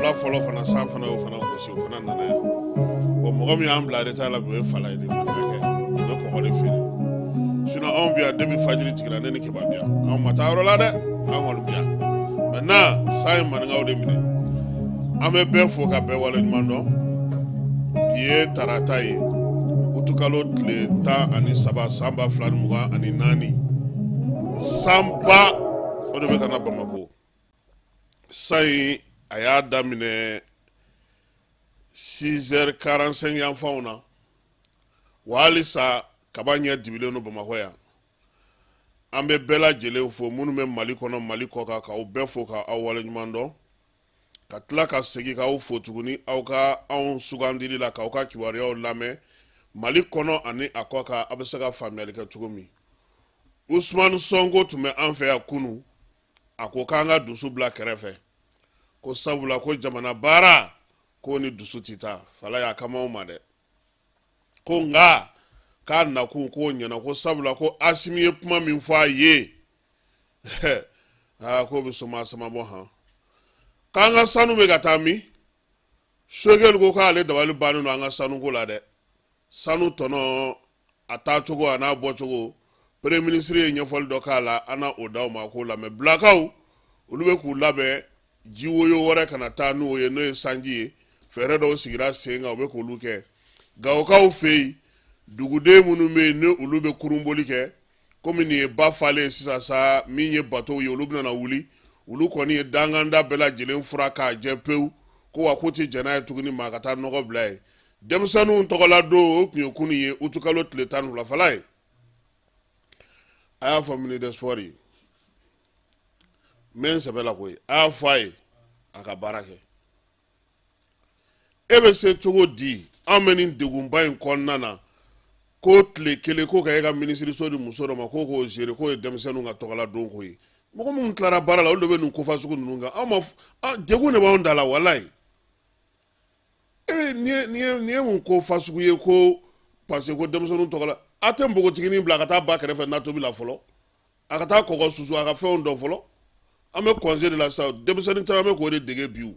wula fɔlɔ fana san fana y'o fana gosi o fana nana yan bon mɔgɔ min y'an bila retard la o ye Fala ye de kɔni ka kɛ o bɛ kɔgɔ de feere sinon anw bi yan depuis fajiri tigɛra ne ni keba bi yan anw ma taa yɔrɔ la dɛ anw kɔni bi yan maintenant san ye maninkaw de minɛ an bɛ bɛɛ fo ka bɛɛ waleɲuman dɔn bi ye tarata ye utukalo tile 13 san 2024 sanba o de bɛ ka na Bamako san a y'a daminɛ 6h45 yan fanw na wa halisa kaba ɲɛ dibilen no Bamakɔ yan an bɛ bɛɛ lajɛlen fo minnu bɛ Mali kɔnɔ Mali kɔ kan k'aw bɛɛ fo k'aw waleɲuman dɔn ka tila ka segin k'aw fo tuguni aw ka anw sugandili la k'aw ka kibaruyaw lamɛn Mali kɔnɔ ani a kɔ kan a bɛ se ka faamuyali kɛ cogo min Usmane Sonko tun bɛ an fɛ yan kunu a ko k'an ka dusu bila kɛrɛfɛ ko sabula ko jamana baara ko ni dusu tɛ taa Fala y'a kama o ma dɛ ko nka k'a nakun k'o ɲɛna ko sabula ko Asimi ye kuma min fɔ a ye k'o bɛ sɔn sama bɔ han k'an ka sanu bɛ ka taa min Sogɛli ko k'ale dabali bannen don an ka sanu ko la dɛ sanu tɔnɔ a taacogo a n'a bɔcogo premier ministre ye ɲɛfɔli dɔ k'a la an na o d'aw ma k'o lamɛn Bilakaw olu bɛ k'u labɛn jiwoyo wɛrɛ kana taa n'o ye n'o ye sanji ye fɛɛrɛ dɔw sigira sen kan u bɛ k'olu kɛ Gawokaw fɛ yen duguden minnu bɛ yen ni olu bɛ kurunboli kɛ komi nin ye ba falen sisan sa min ye bateau ye olu bɛna wuli olu kɔni ye danganda bɛɛ lajɛlen fura k'a jɛ pewu ko wa ko tɛ jɛn n'a ye tuguni maa ka taa nɔgɔ bila ye denmisɛnninw tɔgɔla don o tun ye kunun ye utukalo tile 12 Fala ye a y'a fɔ ministre des sports ye men sɛbɛ la koyi a y'a fɔ a ye a ka baara kɛ e bɛ se cogo di an bɛ nin degunba in kɔnɔna na ko tile kelen ko ka e ka minisiriso di muso dɔ ma ko k'o gérer k'o ye denmisɛnninw ka tɔgɔla don ko ye mɔgɔ minnu tilara baara la olu de bɛ nin kofa sugu ninnu kan anw ma degun de b'anw da la walayi nin ye mun ko fasugu ye ko parce que ko denmisɛnninw tɔgɔla a tɛ npogotiginin bila ka taa ba kɛrɛfɛ n'a tobi la fɔlɔ a ka taa kɔgɔ susu a ka fɛnw dɔn fɔlɔ an bɛ conseil de la sisan denmisɛnnin caman bɛ k'o de dege bi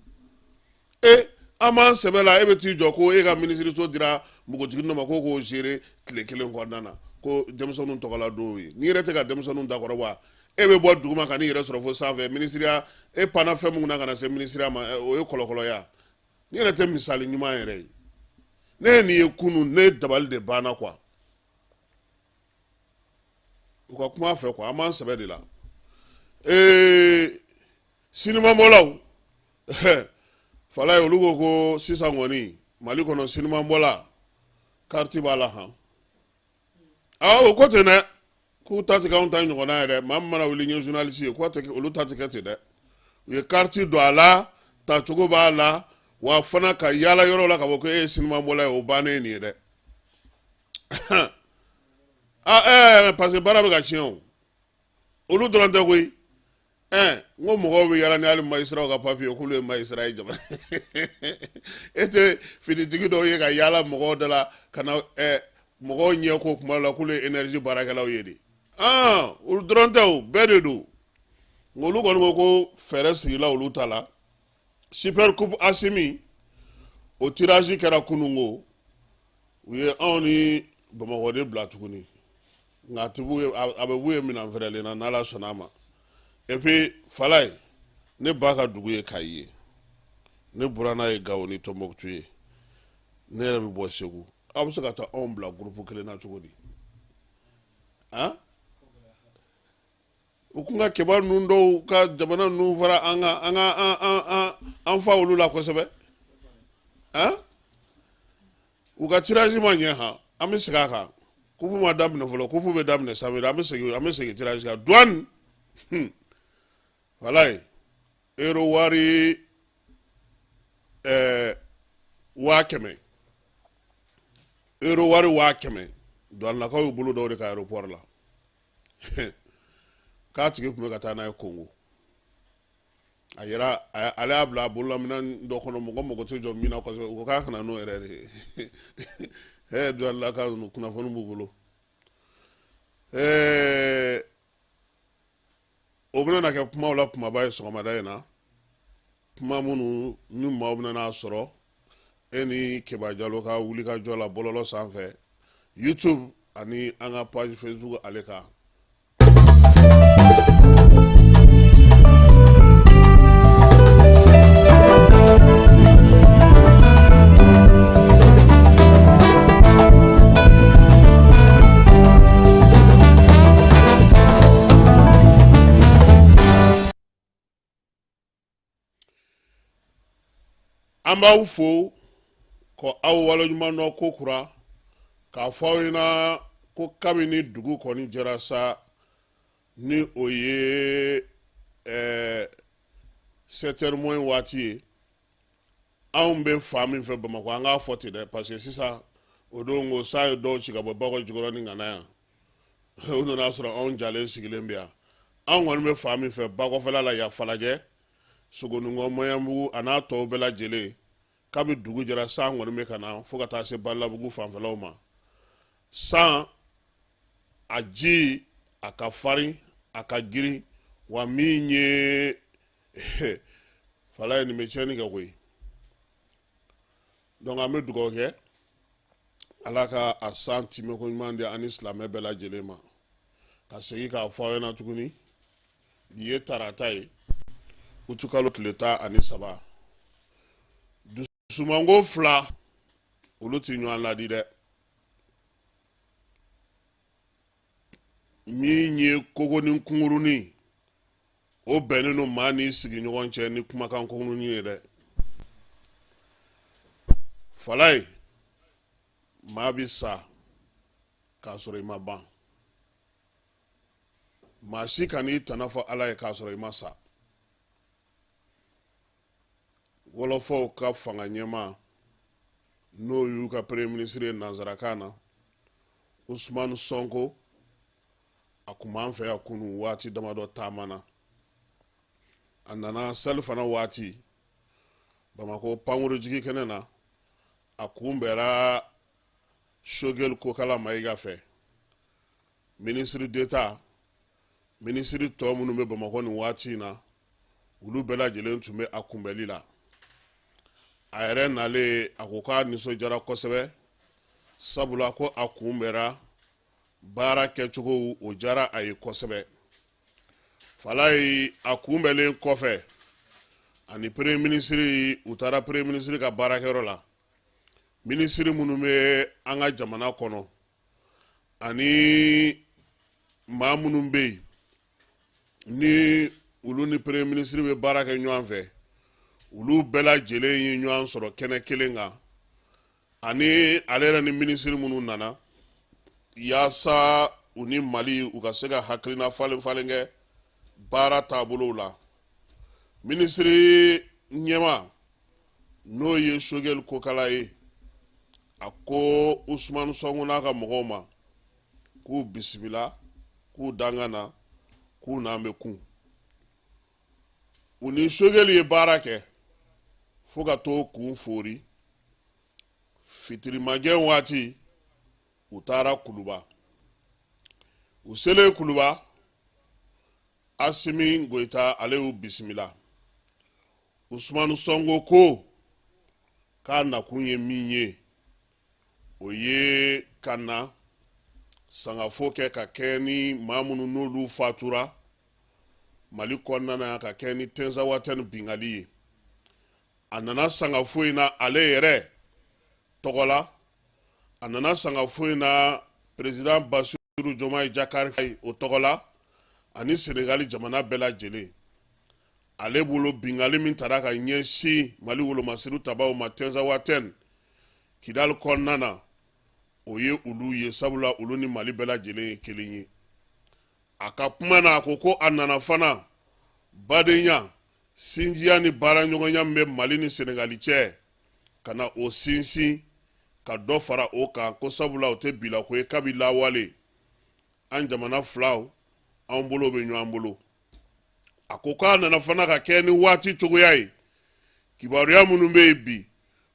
an b'an sɛbɛ la e bɛ t'i jɔ ko e ka minisiriso dira npogotiginin dɔ ma ko k'o gérer tile kelen kɔnɔna na ko denmisɛnninw tɔgɔla don ye n'i yɛrɛ tɛ ka denmisɛnninw dakɔrɔ wa e bɛ bɔ duguma ka n'i yɛrɛ sɔrɔ fo sanfɛ minisiriya e panna fɛn mun na ka na se minisiriya ma o ye kɔlɔkɔlɔya n'i yɛrɛ tɛ misali ɲuman yɛrɛ ye ne ye nin ye kunun ne dabali de banna quoi u ka kuma fɛ quoi an b'an sɛbɛ de la sinimabɔlaw Fala ye olu ko ko sisan kɔni Mali kɔnɔ sinimabɔla carte b'a la han o ko ten dɛ k'u ta tɛ k'anw ta ɲɔgɔnna ye dɛ maa min mana wuli n ye journaliste ye olu ta tɛ kɛ ten dɛ u ye carte don a la tacogo b'a la wa fana ka yaala yɔrɔ la ka fɔ ko e ye sinimabɔla ye o bannen nin ye dɛ parce que baara bɛ ka tiɲɛ o olu dɔrɔn tɛ koyi n ko mɔgɔw bɛ yaala ni hali magistrat ka papier k'olu ye magistrat ye jamana e tɛ finitigi dɔw ye ka yaala mɔgɔw da la ka na mɔgɔw ɲɛ ko kuma la k'olu ye énergie baarakɛlaw ye de olu dɔrɔn tɛ o bɛɛ de don nka olu kɔni ko ko fɛɛrɛ sigila olu ta la super coupe Asimi o tirage kɛra kunun ko u ye anw ni Bamakɔ de bila tuguni nka a bɛ b'u ye minɛn fɛrɛlen na n'Ala sɔnna a ma et puis Fala ye ne ba ka dugu ye Kayi ye ne bɔra n'a ye Gawo ni Tɔnbɔkutu ye ne yɛrɛ bɛ bɔ Segu aw bɛ se ka taa anw bila groupe kelen na cogo di u kun ka kibaru ninnu dɔw ka jamana ninnu fara an fa olu la kosɛbɛ u ka tirage ma ɲɛ han an bɛ segin a kan kupu ma daminɛ fɔlɔ kupu bɛ daminɛ samedi an bɛ segin tirage kan douane Fala ye euro wari 100,000 euro wari 100,000 douanelakaw y'u bolo dɔw de ka aéroport la k'a tigi tun bɛ ka taa n'a ye Congo a yɛrɛ ale y'a bila a bololaminɛn dɔ kɔnɔ mɔgɔ mago tɛ jɔ min na kosɛbɛ u ko k'a kana n'o yɛrɛ de ye douanelakaw kunnafoni b'u bolo o bɛna kɛ kumaw la kumaba ye sɔgɔmada in na kuma minnu ni maaw bɛna sɔrɔ e ni Keba Jalo ka wuli ka jɔ la bɔlɔlɔ sanfɛ YouTube ani an ka page Facebook ale kan. An b'aw fo ko aw waleɲuman dɔn ko kura k'a fɔ aw ɲɛna ko kabini dugu kɔni jɛra sa ni o ye 7h moins waati ye anw bɛ fa min fɛ Bamakɔ an k'a fɔ ten dɛ parce que sisan o don ko sa ye dɔw ci ka bɔ Bakɔ Jikɔrɔ ni Ngana yan o nana sɔrɔ anw jalen sigilen bɛ yan anw kɔni bɛ fa min fɛ Bakɔfɛla la yan Falajɛ Sogonikɔ Mɔɲɛbugu a n'a tɔw bɛɛ lajɛlen kabi dugu jɛra san kɔni bɛ ka na fo ka taa se Balabugu fanfɛlaw ma san a ji a ka farin a ka girin wa min ye Fala ye nin bɛ tiɲɛni kɛ koyi donc an bɛ dugawu kɛ Ala ka a san timiko ɲuman di ani silamɛ bɛɛ lajɛlen ma ka segin k'a fɔ aw ɲɛna tuguni nin ye tarata ye utukalo tile 13 dusumango 2 olu ti ɲɔgɔn ladi dɛ min ye kogo ni kungurunin o bɛnnen no maa ni sigiɲɔgɔn cɛ ni kumakan kungurunin ye dɛ Fala ye maa bi sa k'a sɔrɔ i ma ban maa si kan'i tana fɔ Ala ye k'a sɔrɔ i ma sa wɔlɔfɔw ka fanga ɲɛma n'o y'u ka premier ministre ye nanzarakan na Usmanu Sonko a kun b'an fɛ yan kunu waati damadɔ taama na a nana selifana waati Bamakɔ pankuru jigi kɛnɛ na a kunbɛra Shogel Kokala Mayiga fɛ ministre d'État ministre tɔ minnu bɛ Bamakɔ nin waati na olu bɛɛ lajɛlen tun bɛ a kunbɛli la a yɛrɛ nalen a ko k'a nisɔndiyara kosɛbɛ sabula ko a kunbɛra baara kɛcogo o diyara a ye kosɛbɛ Fala ye a kunbɛlen kɔfɛ ani premier ministre u taara premier ministre ka baarakɛyɔrɔ la ministre minnu bɛ an ka jamana kɔnɔ ani maa minnu bɛ yen ni olu ni premier ministre bɛ baara kɛ ɲɔgɔn fɛ olu bɛɛ lajɛlen ye ɲɔgɔn sɔrɔ kɛnɛ kelen kan ani ale yɛrɛ ni ministre minnu nana yaasa u ni Mali u ka se ka hakilina falen falen kɛ baara taabolow la ministre ɲɛma n'o ye Shogel Kokala ye a ko Usmanu Sonko n'a ka mɔgɔw ma k'u bisimila k'u dangana k'u n'an bɛ kun u ni Shogel ye baara kɛ fo ka t'o kun fori fitirimagɛn waati u taara Kuluba u selen Kuluba Asimi Goita ale y'u bisimila Usmanu Sonko ko k'a nakun ye min ye o ye ka na sangafo kɛ ka kɛ ni maa minnu n'olu fatura Mali kɔnɔna na ka kɛ ni Tɛnzawatɛni bingali ye a nana sangafo in na ale yɛrɛ tɔgɔ la a nana sangafo in na président Bassirou Diomaye Diakhar Faye o tɔgɔ la ani Senegali jamana bɛɛ lajɛlen ale bolo bingali min taara ka ɲɛsin Mali wolomasiri tabaw ma Tɛnzawatɛni Kidali kɔnɔna na o ye olu ye sabula olu ni Mali bɛɛ lajɛlen ye kelen ye a ka kuma na a ko a nana fana badenya sinjiya ni baara ɲɔgɔnya min bɛ Mali ni Senegali cɛ ka na o sinsin ka dɔ fara o kan ko sabula o tɛ bila ko ye kabi lawale an jamana filaw an bolo bɛ ɲɔgɔn bolo a ko k'a nana fana ka kɛ ni waati cogoya ye kibaruya minnu bɛ yen bi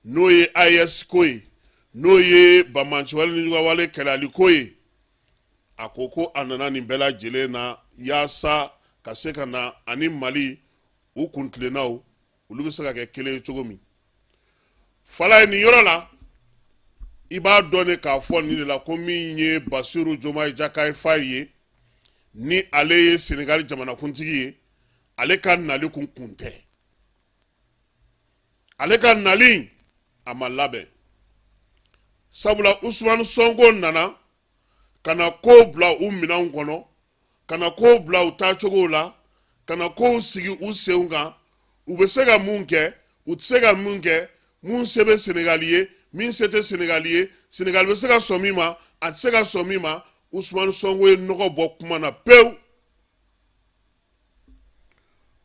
n'o ye AES ko ye n'o ye Bamanciwale ni Jugawale kɛlɛli ko ye a ko a nana nin bɛɛ lajɛlen na yaasa ka se ka na ani Mali u kuntilennaw olu bɛ se ka kɛ kelen ye cogo min fala ye nin yɔrɔ la i b'a dɔn ne k'a fɔ nin de la ko min ye Basiru Jomayi Jakayi Fayi ye ni ale ye Senegal jamanakuntigi ye ale ka nali kun tɛ ale ka nali a ma labɛn sabula Usmani Sonko nana kana ko bila u minɛnw kɔnɔ kana ko bila u taacogow la kana ko sigi u senw kan u bɛ se ka mun kɛ u tɛ se ka mun kɛ mun se bɛ Senegali ye min se tɛ Senegali ye Senegal bɛ se ka sɔn min ma a tɛ se ka sɔn min ma Usmani Sonko ye nɔgɔ bɔ kuma na pewu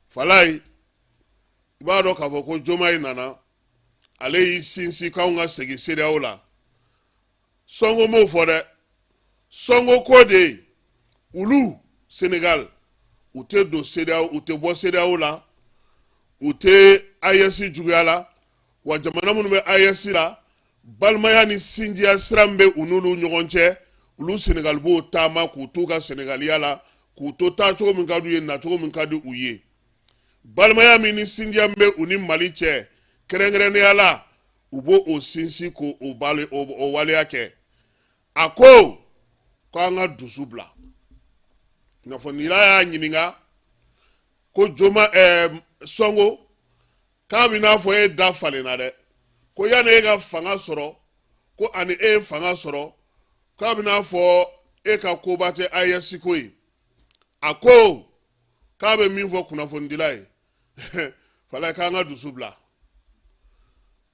falayi i b'a dɔn k'a fɔ ko Jomayi nana ale y'i sinsin k'anw ka segin CEDEAO la Sonko m'o fɔ dɛ Sonko ko de ye ulu Senegal u tɛ don CEDEAO u tɛ bɔ CEDEAO la u tɛ AES juguya la wa jamana minnu bɛ AES la balimaya ni sinjiya sira min bɛ u n'olu ɲɔgɔn cɛ olu Senegal b'o taama k'u t'u ka Senegaliya la k'u to taacogo min ka d'u ye nacogo min ka di u ye balimaya min ni sinjiya min bɛ u ni Mali cɛ kɛrɛnkɛrɛnnenya la u b'o o sinsin k'o waleya kɛ a ko k'an ka dusu bila kunnafonidila y'a ɲininka ko Sonko k'a bɛ n'a fɔ e da falenna dɛ ko yanni e ka fanga sɔrɔ ko ani e ye fanga sɔrɔ k'a bɛ n'a fɔ e ka koba tɛ AES ko ye a ko k'a bɛ min fɔ kunnafonidila ye fala k'an ka dusu bila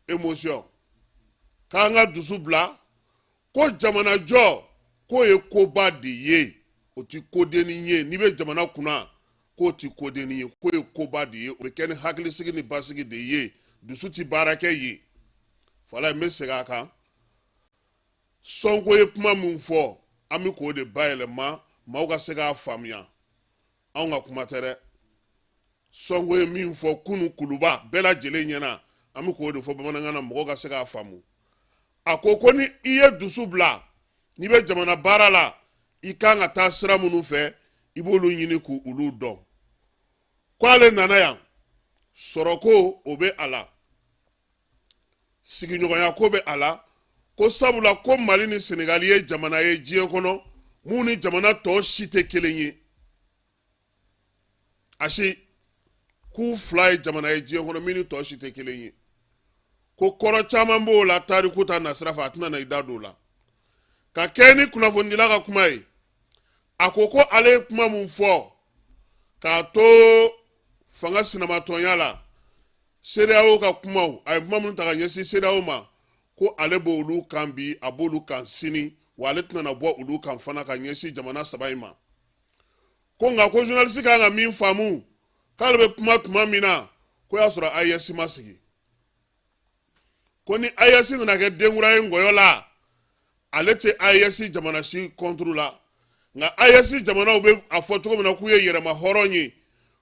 émotion k'an ka dusu bila ko jamana jɔ k'o ye koba de ye o ti kodenni ye n'i bɛ jamana kunna k'o ti kodenni ye k'o ye koba de ye o bɛ kɛ ni hakilisigi ni basigi de ye dusu ti baara kɛ ye fala n bɛ segin a kan Sonko ye kuma min fɔ an bɛ k'o de bayɛlɛma maaw ka se k'a faamuya anw ka kuma tɛ dɛ Sonko ye min fɔ kunu kuluba bɛɛ lajɛlen ɲɛna an bɛ k'o de fɔ bamanankan na mɔgɔw ka se k'a faamu a ko ni i ye dusu bila n'i bɛ jamana baara la i kan ka taa sira minnu fɛ i b'olu ɲini k'olu dɔn k'ale nana yan sɔrɔko o bɛ a la sigiɲɔgɔnya ko bɛ a la ko sabula ko Mali ni Senegali ye jamana ye diɲɛ kɔnɔ mun ni jamana tɔw si tɛ kelen ye asi k'u fila ye jamana ye diɲɛ kɔnɔ min ni tɔw si tɛ kelen ye ko kɔrɔ caman b'o la tariku ta nasira fɛ a tɛna na i da don o la ka kɛ ni kunnafonidila ka kuma ye a ko ale ye kuma mun fɔ k'a to fanga sinamatɔnya la CEDEAO ka kumaw a ye kuma minnu ta ka ɲɛsin CEDEAO ma ko ale b'olu kan bi a b'olu kan sini wa ale tɛna na bɔ olu kan fana ka ɲɛsin jamana saba in ma ko nka ko journaliste kan ka min faamu k'ale bɛ kuma tuma min na ko y'a sɔrɔ AES ma sigi ko ni AES nana kɛ denkura ye ngɔyɔ la ale tɛ AES jamana si contre la nka AES jamanaw bɛ a fɔ cogo min na k'u ye yɛrɛma hɔrɔn ye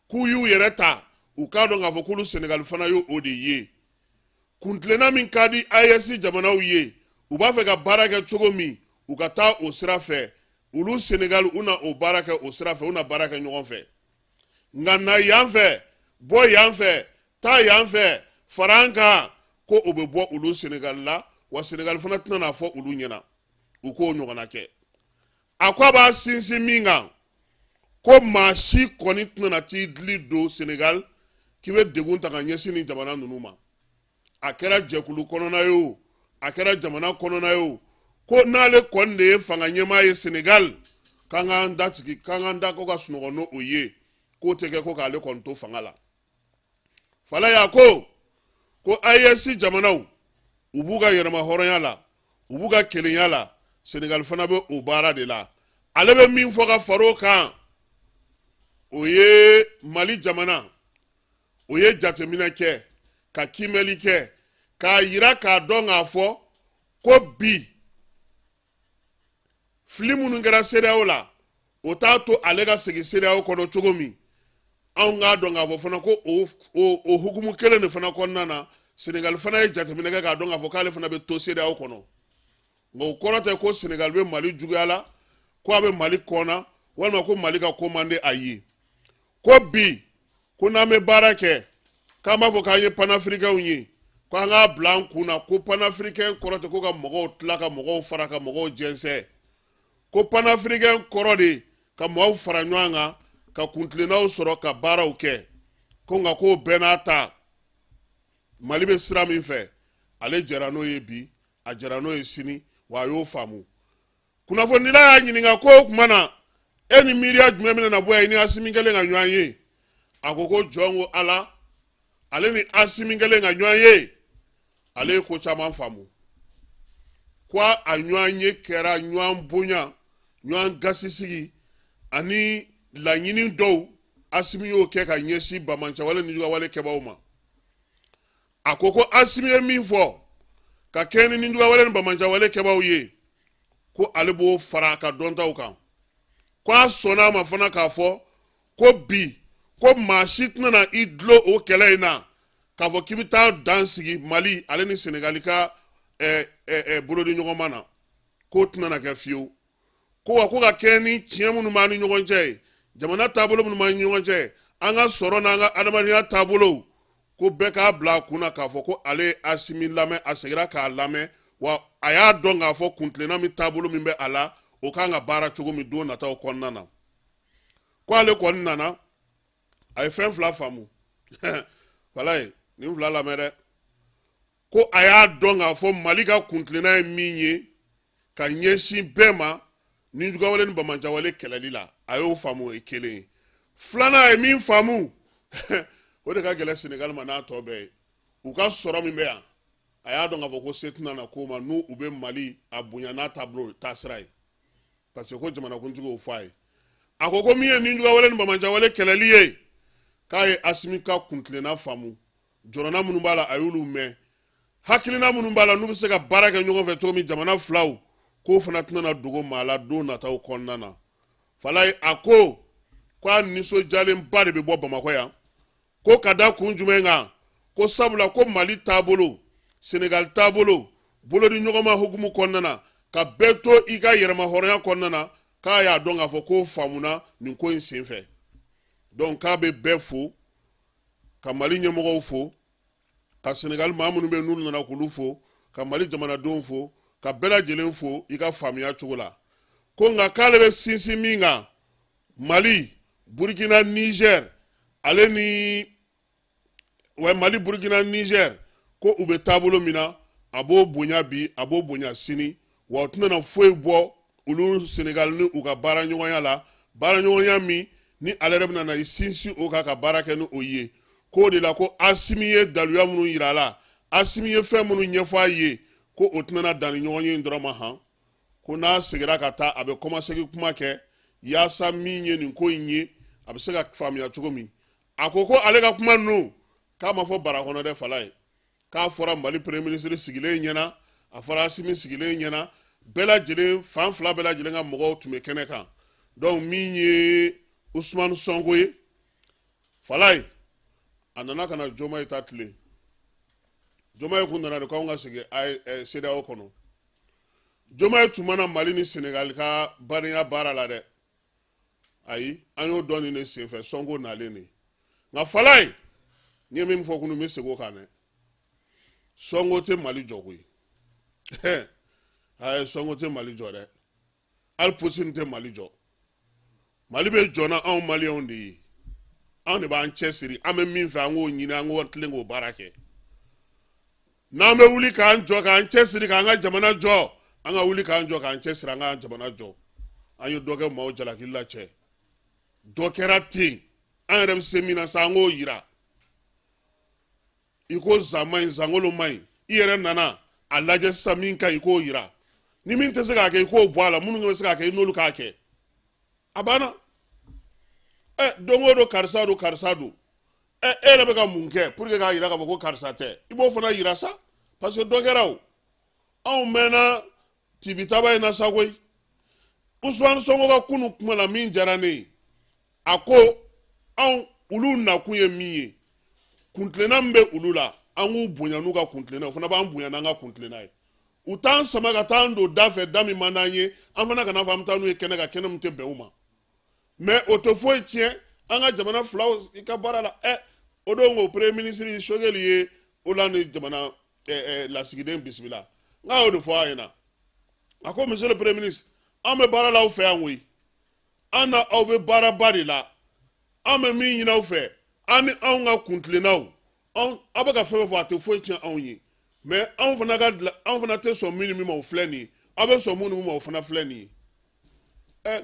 k'u y'u yɛrɛ ta u k'a dɔn k'a fɔ k'olu Senegal fana y'o de ye kuntilenna min ka di AES jamanaw ye u b'a fɛ ka baara kɛ cogo min u ka taa o sira fɛ olu Senegal u na o baara kɛ o sira fɛ u na baara kɛ ɲɔgɔn fɛ nka na yan fɛ bɔ yan fɛ taa yan fɛ fara an kan ko o bɛ bɔ olu Senegal la wa Senegal fana tɛna n'a fɔ olu ɲɛna u k'o ɲɔgɔnna kɛ a ko a b'a sinsin min kan ko maa si kɔni tɛna na t'i dili don Senegal k'i bɛ degun ta ka ɲɛsin ni jamana ninnu ma a kɛra jɛkulu kɔnɔna ye o a kɛra jamana kɔnɔna ye o ko n'ale kɔni de ye fanga ɲɛmaa ye Senegal k'an k'an da sigi k'an k'an da ko ka sunɔgɔ n'o ye k'o tɛ kɛ ko k'ale kɔni to fanga la fala y'a ko AES jamanaw u b'u ka yɛrɛma hɔrɔnya la u b'u ka kelenya la Senegal fana bɛ o baara de la ale bɛ min fɔ ka far'o kan o ye Mali jamana o ye jateminɛ kɛ ka kimɛli kɛ k'a yira k'a dɔn k'a fɔ ko bi fili minnu kɛra CEDEAO la o t'a to ale ka segin CEDEAO kɔnɔ cogo min anw k'a dɔn k'a fɔ fana ko o hukumu kelen de fana kɔnɔna na Senegal fana ye jateminɛ kɛ k'a dɔn k'a fɔ k'ale fana bɛ to CEDEAO kɔnɔ nka o kɔrɔ tɛ ko Senegal bɛ Mali juguya la ko a bɛ Mali kɔnɔ walima ko Mali ka ko man di a ye ko bi ko n'an bɛ baara kɛ kama fo kanye panafricain unyi ko anga blanc kuna ko panafricain korote ko ka mogo tlaka mogo faraka mogo jense ko panafricain korode ka mogo faranyanga ka kuntlena soro ka bara uke ko nga ko benata malibe sira min fe ale jarano ye bi a jarano ye sini wa yo famu kuna fo nila ya nyininga ko kumana eni miria jumemene na boya ini asimingele nga nyanye akoko jongo ala ale ni asimingele nga nyanye ale ko chama famu kwa anyanye kera nywan bunya nywan gasisigi ani la nyini do asimi yo ke ka nyesi bamancha wale nijuga wale kebauma akoko asimi mi fo ka keni nijuga wale bamancha wale kebauye ko alebo faraka donta ukan kwa sona mafana ka fo ko bi ko mashitna na idlo o kelaina ka fo kibita dansigi Mali ale ni Senegalika bolodi nyogomana ko tuna na ka fiu ko wa ko ka keni tiemunu manu nyogonje jamana tabulo mun manu nyogonje anga soro na anga adamaniya tabulo ko beka bla kuna ka fo ko ale asimi lame asegira ka lame wa aya donga fo kuntlena mi tabulo mi be ala o kanga bara chogo mi do na taw konnana ko ale konnana ay fen fla famu walay ni fla la mere ko aya donga fo malika kuntlena minye ka nyesi bema ni juga wale ni bamanja wale kelalila ayo famu ekele flana e min famu o de ka gele Senegal mana to be u ka soro mi be aya donga fo ko setna na ko ma nu ube Mali abunya na tablo tasrai parce que ko jamana kunjugo fay akoko miye ni juga wale ni bamanja wale kelaliye kai asimika kuntlena famu jorona munumbala ayulu me hakilina munumbala nu biseka baraka nyogo fe to mi jamana flaw ko fana tuna dogo mala do na taw konnana falai ako kwa niso jalen bare be bo Bamako ya ko kada kunjumenga ko sabula ko Mali tabolo Senegal tabolo bolo di nyogoma hukumu konnana ka beto iga yerma horoya konnana ka ya donga fo ko famuna ni ko insenfe donc ka be befo ka Mali nyemogo fo ka Senegal mamunu be nulu na kulu fo ka Mali jamana don fo ka bela jelen fo ika famiya chugula ko nga kale be sinsi minga Mali Burkina Niger ale ni Mali Burkina Niger ko ube tabulo mina abo bonya bi abo bonya sini wa tuna na foi bo ulu Senegal ni uka bara nyonya la bara nyonya mi ni alerebna na isinsi uka ka bara kenu oye ko de la ko asimiye daluya munu yirala asimiye fe munu nyefa ye ko otuna na dani nyonya ndroma ha ko na sigira kata abe commencer ki kuma ke ya sa minye ni ko nyi abe sega famia chugomi akoko alega kuma no kama fo bara hono de falai ka fora Mali premier ministre sigile nyana afara asimi sigile nyana bela jele fanfla bela jele nga mogo tume keneka donc minye Ousmane Sonko ye falai anana kana joma itatle joma kundana de kaunga sige ay seda okono joma tumana Mali ni Senegal ka bariya bara la de ayi anyo doni ne sefe Sonko na leni nga falai nyemi mfo kunu mi sego kane Sonko te Mali jogui ay Sonko te Mali jode al putin te Mali jo Mali be jona an Mali on di an ne ba an chesiri ame min fa ngo nyina ngo tlengo barake na me wuli ka an jo ka an chesiri ka nga jamana jo anga wuli ka an jo ka an chesiri anga jamana jo anyo doge mawo jala killa che dokerati an rem semina sa ngo yira iko zaman zangolo mai iyere nana alaje samin ka iko yira ni min tese ka ke iko boala munu ngi se ka ke nolu ka ke abana dongo do karsado ele be ka munke pour que ka yira ka ko karsate ibo fona yira sa parce que dogeraw on mena tibitaba ina sagoi Ousmane Sonko ka kunu kuma la min jarane ako on ulu na kuye miye kuntlena mbe ulula angu bunya nuka kuntlena fona ba mbunya nanga kuntlena e utan sama ka tando dafe dami mananye afana kana famtanu e kenega kenem te beuma mais autofo etien anga jamana flaws ika barala odongo premier ministre sogeli ye olani jamana lasigiden bismillah nga o de fo ayena ako monsieur le premier ministre an bɛ baara la aw fɛ yan koyi an na aw bɛ baara ba de la an bɛ min ɲini aw fɛ an ni anw ka kuntilennaw aw bɛ ka fɛn fɔ a tɛ foyi tiɲɛ anw ye mais anw fana tɛ sɔn min ni min ma o filɛ nin ye aw bɛ sɔn min ni min ma o fana filɛ nin ye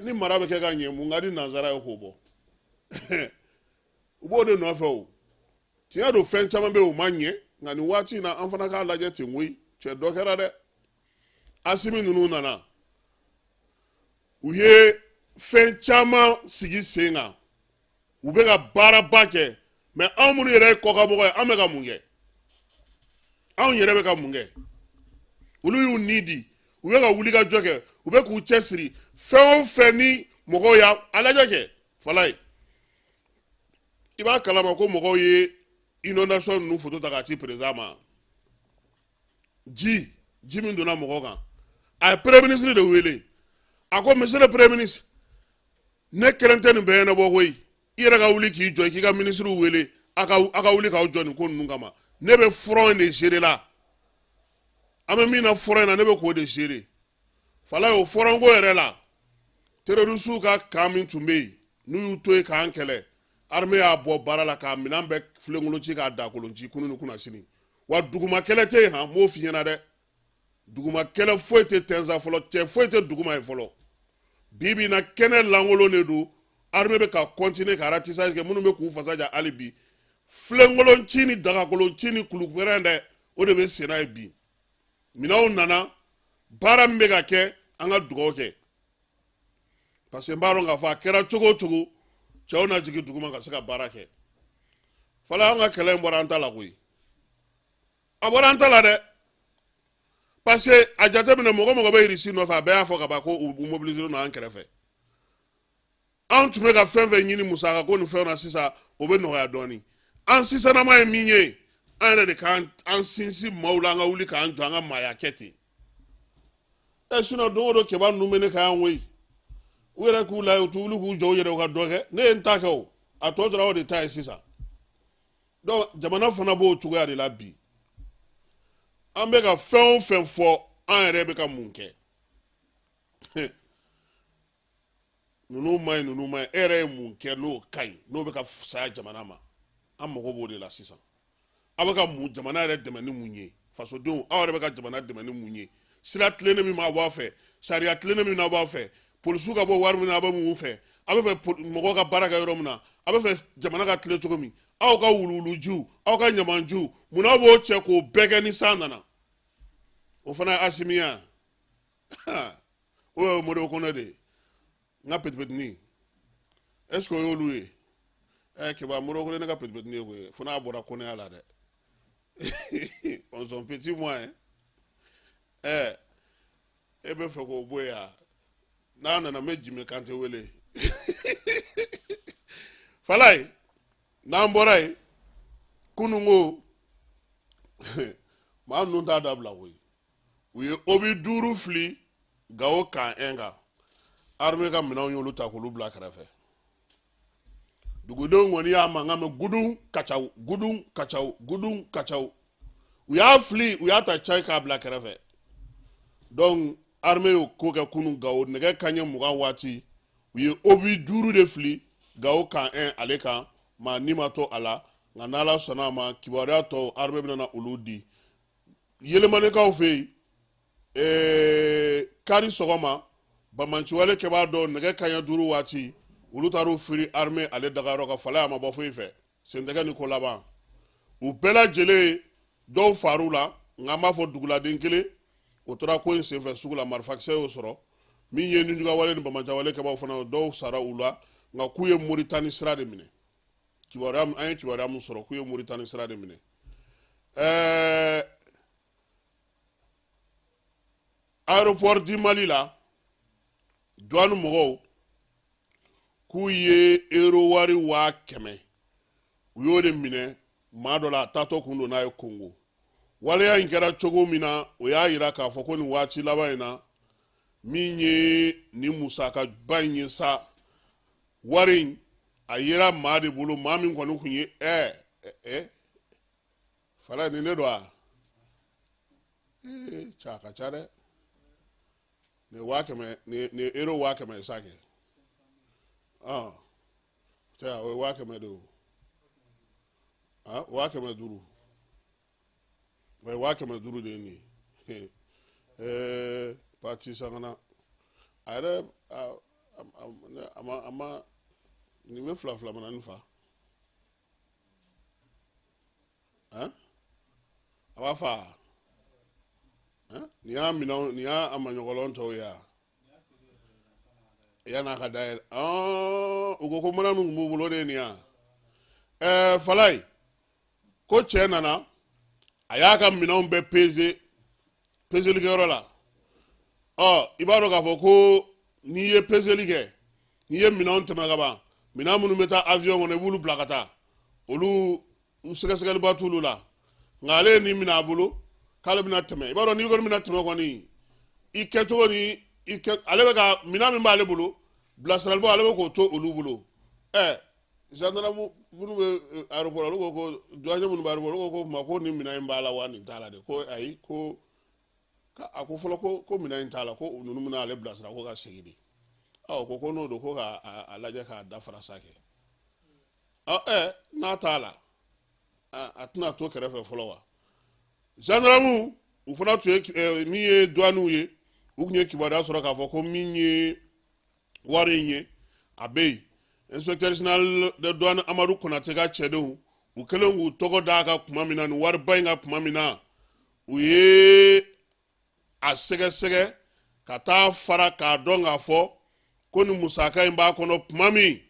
ni mara bɛ kɛ ka ɲɛ mun ka di nanzara ye k'o bɔ u b'o de nɔfɛ o tiɲɛ don fɛn caman bɛ yen o ma ɲɛ nka nin waati in na an fana k'a lajɛ ten koyi cɛ dɔ kɛra dɛ asimi ninnu nana u ye fɛn caman sigi sen kan u bɛ ka baaraba kɛ mais anw minnu yɛrɛ ye kɔkanmɔgɔ ye an bɛ ka mun kɛ anw yɛrɛ bɛ ka mun kɛ olu y'u ni di u bɛ ka wuli ka jɔ kɛ u bɛ k'u cɛ siri fɛn o fɛn ni mɔgɔw y'a lajɛ kɛ falaye i b'a kalama ko mɔgɔw ye inondation ninnu foto ta k'a ci président ma ji min donna mɔgɔw kan a ye premier ministre de wele a ko monsieur le premier ministre ne kelen tɛ nin bɛɛ ɲɛnabɔ koyi i yɛrɛ ka wuli k'i jɔ k'i ka ministre wele a ka wuli k'aw jɔ nin ko ninnu kama ne bɛ front de gérer la an bɛ min na front in na ne bɛ k'o de gérer falaye o front ko yɛrɛ la terroristes ka kan min tun bɛ yen n'u y'u to yen k'an kɛlɛ armée y'a bɔ baara la k'a minɛn bɛɛ filenkolon ci k'a dakolon ci kunun ni kunna sini wa duguma kɛlɛ tɛ yen han n b'o f'i ɲɛna dɛ duguma kɛlɛ foyi tɛ tɛnza fɔlɔ cɛ foyi tɛ duguma ye fɔlɔ bi bi in na kɛnɛ lankolon de don armée bɛ ka continuer ka ratissage kɛ minnu bɛ k'u fasa ja hali bi filenkolon ci ni dagakolon ci ni kulukɛrɛn dɛ o de bɛ sen n'a ye bi minɛnw nana baara min bɛ ka kɛ an ka dugawu kɛ parce que n b'a dɔn k'a fɔ a kɛra cogo o cogo cɛw na jigin duguma ka se ka baara kɛ fala an ka kɛlɛ in bɔra an ta la koyi a bɔra an ta la dɛ parce que a jateminɛ mɔgɔ mɔgɔ bɛ irisi nɔfɛ a bɛɛ y'a fɔ ka ban ko u mobiliser don an kɛrɛfɛ an tun bɛ ka fɛn fɛn ɲini musaka ko ni fɛnw na sisan o bɛ nɔgɔya dɔɔni an sisanama ye min ye an yɛrɛ de k'an sinsin maaw la an ka wuli k'an jɔ an ka maaya kɛ ten sinon don o don kɛba ninnu bɛ ne kan yan koyi u yɛrɛ k'u layɛ u t'u wuli k'u jɔ u yɛrɛ u ka dɔ kɛ ne ye n ta kɛ o a tɔ tora o de ta ye sisan donc jamana fana b'o cogoya de la bi an bɛ ka fɛn o fɛn fɔ an yɛrɛ bɛ ka mun kɛ ninnu ma ɲi e yɛrɛ ye mun kɛ n'o ka ɲi n'o bɛ ka fisaya jamana ma an mago b'o de la sisan aw bɛ ka mun jamana yɛrɛ dɛmɛ ni mun ye fasodenw aw yɛrɛ bɛ ka jamana dɛmɛ ni mun ye sira tilennen min b'aw fɛ sariya tilennen min b'aw fɛ polisiw ka bɔ wari min na a bɛ mun fɛ a bɛ fɛ mɔgɔw ka baara kɛ yɔrɔ min na a bɛ fɛ jamana ka tile cogo min aw ka wuluwulujiw aw ka ɲamanjiw mun na b'o cɛ k'o bɛɛ kɛ ni san nana o fana ye asimiya o ye modibo kɔnɛ de ye n ka petipetini est ce que o y'olu ye kiba modibo kɔnɛ ne ka petipetini ye koyi fo n'a bɔra kɔnɛya la dɛ on son petit moins e bɛ fɛ k'o bɔ yen n'a nana n bɛ Jimi Kante wele falaye n'an bɔra yen kunun ko maa ninnu t'a dabila koyi u ye obi 5 fili Gao kan 1 kan armée ka minɛnw y'olu ta k'olu bila kɛrɛfɛ dugudenw kɔni y'a mankan mɛn gudun kacaw gudun kacaw gudun kacaw u y'a fili u y'a ta cayi k'a bila kɛrɛfɛ donc armée y'o ko kɛ kunun Gao nɛgɛ kanɲɛ 20 waati u ye obi 5 de fili Gao kan 1 ale kan maa ni ma to a la nka n'Ala sɔnna a ma kibaruya tɔw armée bɛna olu di yɛlɛmanikaw fɛ yen kari sɔgɔma bamanciwale kɛbaa dɔ nɛgɛ kanɲɛ 5 waati olu taar'u firi armée ale dagayɔrɔ kan falaye a ma bɔ foyi fɛ sentɛgɛ ni ko laban u bɛɛ lajɛlen dɔw far'u la nka an b'a fɔ duguladen kelen o tora ko in senfɛ sugu la marifakisɛ y'o sɔrɔ min ye ninjugawale ni bamanciwale kɛbaaw fana dɔw sara u la nka k'u ye Moritani sira de minɛ an ye kibaruya mun sɔrɔ k'u ye Moritani sira de minɛ aéroport di Mali la douane mɔgɔw k'u ye euro wari 100,000 u y'o de minɛ maa dɔ la a taatɔ kun don n'a ye Congo waleya in kɛra cogo min na o y'a jira k'a fɔ ko nin waati laban in na min ye nin musaka ba in ye sa wari in a yera maa de bolo maa min kɔni kun ye fala ni ne do a chaka chare ne wakeme ne ero wakeme sake ta wakeme do wakeme duru wakeme duru de ni parti sangana are ama ni me fla mana nfa awa fa ni ya mina ni ya amanyogolon to ya na ka dael ugo ko mana nu mbulo de ni ya falai ko chena na ayaka mina be peze ligero la ibaro ka fo ko ni ye peze lige ni ye mina on tama gaba mina munu meta avion on e bulu blakata olu usega batulu la ngale ni mina bulu kala bina teme ibaro ni gor mina teme ko ni iketo ni ale ka mina min ba ale bulu blasral bo ale ko to olu bulu gendarme bunu be aéroport ko douane mun ba aéroport ko ma ko ni mina mbala wani tala de ko ay ko ka ako folo ko mina tala ko nunu muna ale blasra ko ka segidi ko no do ko ka alaje ka da farasake na tala atuna to kerefe folo wa gendarme u fona to mi ye douane ye u kunye kibada soro ka fo ko minye warenye abei inspecteur général de douane Amadou Konate ga chedo u kelengu togo daga kuma mina ni war bayinga kuma mina u ye a sege kata fara ka donga fo ko ni musaka imba kono kuma mi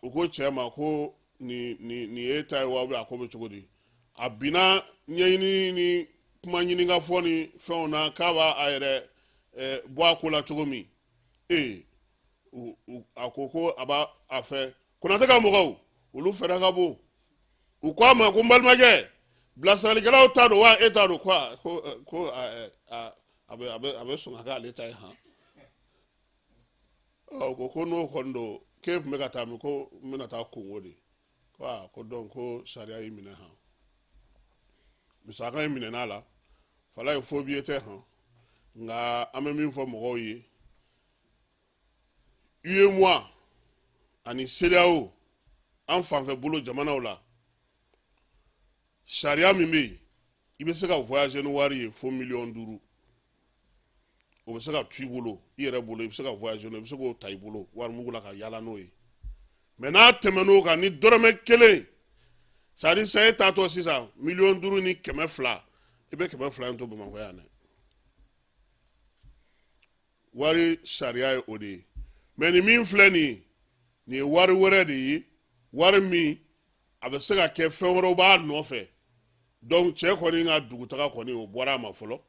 uko chema ko ni eta wa be akobe chugodi abina nyini ni kuma nyini nga fo ni feona kawa ayre bo akola chugomi akoko aba afe kuna taka mogo ulu fera gabo ukwa ma ko mbalmaje blasali kala otado wa etado kwa ko abe sunga ga leta ko no kondo ke mega tam ko minata ko ngodi ko don ko sharia yimina misaka yimina nala fala fo biete nga amemi fo mogo yi moi ani CEDEAO en fanfɛ bolo jamanaw la charia min bɛ i bɛ se ka voyager ni wari ye fo $5,000,000 o bɛ se ka tu i bolo i yɛrɛ bolo i bɛ se ka voyager n'o i bɛ se k'o ta i bolo wari mugu la ka yala n'o ye mais n'a tɛmɛn'o kan ni dɔrɔmɛ kelen c'est à dire sa e taatɔ sisan $5,000,000 ni 200 i bɛ 200 in to Bamakɔ yan dɛ wari charia ye o de ye mais ni min filɛ ni wari wɛrɛ de ye wari min a bɛ se ka kɛ fɛn wɛrɛw b'a nɔfɛ donc cɛ kɔni ka dugutaga kɔni o bɔra a ma fɔlɔ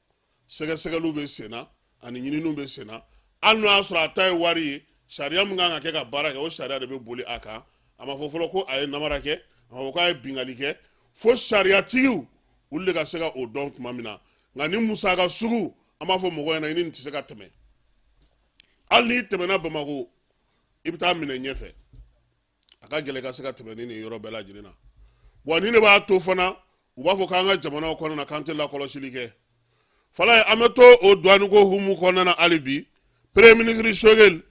sɛgɛsɛgɛliw bɛ senna ani ɲininiw bɛ senna hali n'o y'a sɔrɔ a ta ye wari ye sariya min kan ka kɛ ka baara kɛ o sariya de bɛ boli a kan a ma fɔ fɔlɔ ko a ye namara kɛ a ma fɔ k'a ye bingali kɛ fo sariyatigiw olu de ka se ka o dɔn tuma min na nka ni musaka sugu an b'a fɔ mɔgɔ ɲɛna i ni nin tɛ se ka tɛmɛ hali n'i tɛmɛna Bamako i bɛ taa minɛ ɲɛfɛ a ka gɛlɛ ka se ka tɛmɛ ni nin yɔrɔ bɛɛ lajɛlen na wa ni ne b'a to fana u b'a fɔ k'an ka jamanaw kɔnɔna na k'an tɛ lakɔlɔsili kɛ fala ye an bɛ to o douane ko humu kɔnɔna na hali bi premier ministre Choguel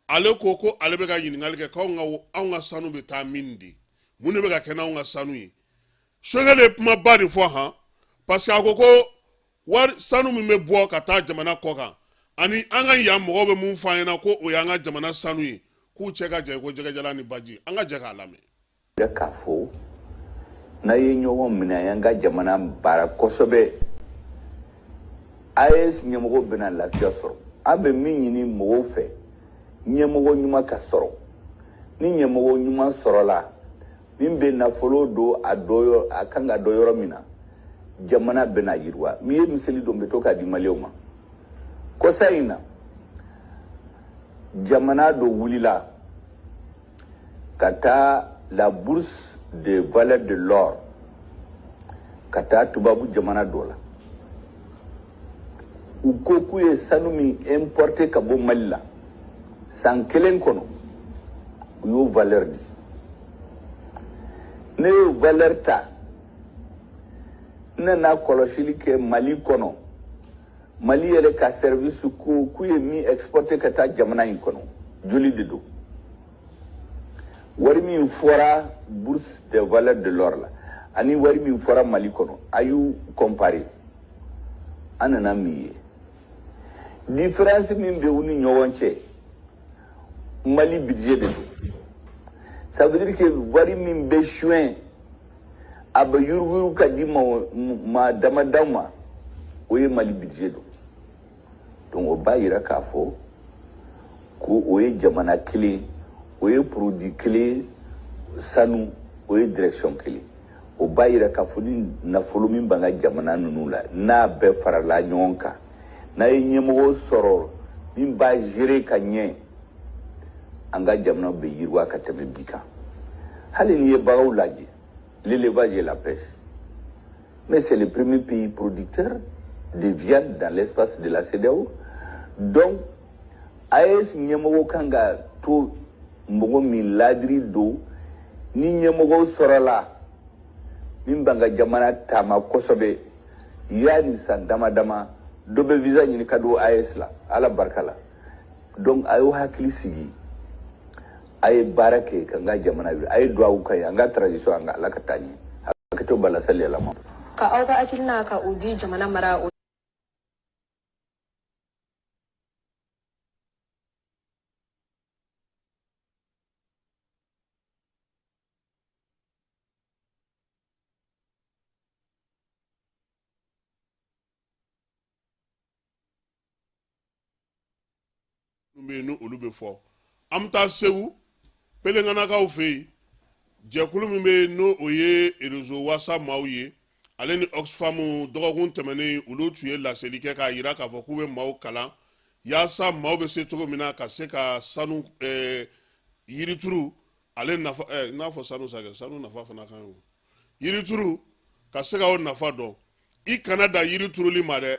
ale ko ale bɛ ka ɲininkali kɛ k'anw ka sanu bɛ taa min di mun de bɛ ka kɛ n'anw ka sanu ye Choguel ye kumaba de fɔ parce que a ko wari sanu min bɛ bɔ ka taa jamana kɔ kan ani an ka yan mɔgɔw bɛ mun fɔ an ɲɛna ko o y'an ka jamana sanu ye k'u cɛ ka jɛ ko jɛgɛjala ni baji an ka jɛ k'a lamɛn. K'a fɔ n'a ye ɲɔgɔn minɛ an ka jamana baara kosɛbɛ a ye ɲɛmɔgɔ bɛna lafiya sɔrɔ a bɛ min ɲini mɔgɔw fɛ ɲɛmɔgɔ ɲuman ka sɔrɔ ni ɲɛmɔgɔ ɲuman sɔrɔla min bɛ nafolo don a kan ka dɔ yɔrɔ min na jamana bɛna yiriwa min ye misali dɔ bɛ to k'a di maliyɛnw ma kɔsa in na jamana dɔ wulila ka taa la bourse de valeur de l'or ka taa tubabu jamana dɔ la u ko k'u ye sanu min importé ka bɔ Mali la san kelen kɔnɔ u y'o valeur di ne ne ye valeur ta ne na kɔlɔsili kɛ Mali kɔnɔ Mali yɛrɛ ka service ko k'u ye min exporter ka taa jamana in kɔnɔ joli de don wari min fɔra bourse de valeur de l'or la ani wari min fɔra Mali kɔnɔ a y'u comparer an nana min ye différence min bɛ u ni ɲɔgɔn cɛ Mali budget de don ça veut dire que wari min bɛ soin a bɛ yuruguyugu ka di ma damadaw ma o ye Mali budget don donc o b'a yira k'a fɔ ko o ye jamana kelen o ye produit kelen sanu o ye direction kelen o b'a yira k'a fɔ ni nafolo min b'an ka jamana ninnu la n'a bɛɛ farala ɲɔgɔn kan n'a ye ɲɛmɔgɔ sɔrɔ min b'a gérer ka ɲɛ an ka jamana bɛ yiriwa ka tɛmɛ bi kan hali n'i ye baganw lajɛ l'élevage et la pêche mais c'est le premier pays producteur de viande dans l'espace de la CEDEAO donc AES ɲɛmɔgɔ kan ka to mɔgɔ min ladiri don ni ɲɛmɔgɔ sɔrɔla min b'an ka jamana taama kosɛbɛ yanni san dama dama dɔ bɛ visa ɲini ka don AES la ala barika la donc a y'o hakili sigi a ye baara kɛ ka n ka jamana wuli a ye duwawu ka ye an ka tradition an ka ala ka taa ɲɛ hakɛto bala sali yɛlɛma ka aw ka hakilina ka o di jamana mara o no olu bɛ fɔ an bɛ taa Segu pelenganakaw fɛ yen jɛkulu min bɛ yen n'o o ye réseau wasa maaw ye ale ni Oxfam dɔgɔkun tɛmɛnen olu tun ye laseli kɛ k'a jira k'a fɔ k'u bɛ maaw kalan yaasa maaw bɛ se cogo min na ka se ka sanu yirituru ale nafa n'a fɔ sanu sa kɛ sanu nafa fana kan ye yirituru ka se ka o nafa dɔn i kana da yirituruli ma dɛ